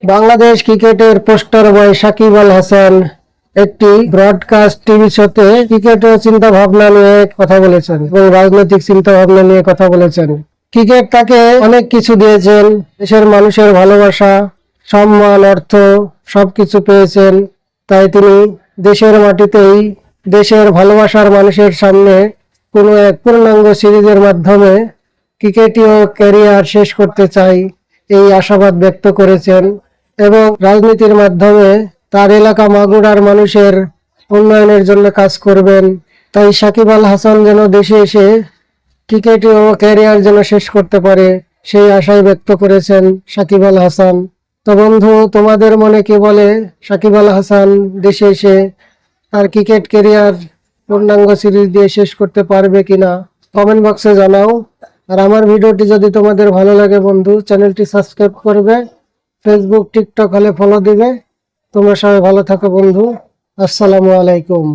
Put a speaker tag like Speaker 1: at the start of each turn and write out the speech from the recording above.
Speaker 1: বাংলাদেশ ক্রিকেটের পোস্টার বয় সাকিব আল হাসান একটি broadcast TV শোতে ক্রিকেটের চিন্তা ভাবনা নিয়ে কথা বলেছেন এবং রাজনৈতিক চিন্তা ভাবনা নিয়ে কথা বলেছেন। ক্রিকেট তাকে অনেক কিছু দিয়েছেন, দেশের মানুষের ভালোবাসা, সম্মান, অর্থ সবকিছু পেয়েছেন। তাই তিনি দেশের মাটিতেই দেশের ভালোবাসার মানুষের সামনে কোনো এক পূর্ণাঙ্গ সিরিজের মাধ্যমে ক্রিকেটীয় ক্যারিয়ার শেষ করতে চাই এই আশাবাদ ব্যক্ত করেছেন এবং রাজনীতির মাধ্যমে তার এলাকা মাগুরার মানুষের উন্নয়নের জন্য কাজ করবেন। তাই সাকিব আল হাসান যেন দেশে এসে ক্রিকেটীয় ক্যারিয়ার যেন শেষ করতে পারে সেই আশাই ব্যক্ত করেছেন সাকিব আল হাসান। তো বন্ধু, তোমাদের মনে কি বলে? সাকিব আল হাসান দেশে এসে তার ক্রিকেট ক্যারিয়ার পূর্ণাঙ্গ সিরিজ দিয়ে শেষ করতে পারবে কিনা কমেন্ট বক্সে জানাও। আর আমার ভিডিওটি যদি তোমাদের ভালো লাগে বন্ধু, চ্যানেলটি সাবস্ক্রাইব করবে, ফেসবুক টিকটক হলে ফলো দিবে। তোমরা সবাই ভালো থাকো বন্ধু। আসসালামু আলাইকুম।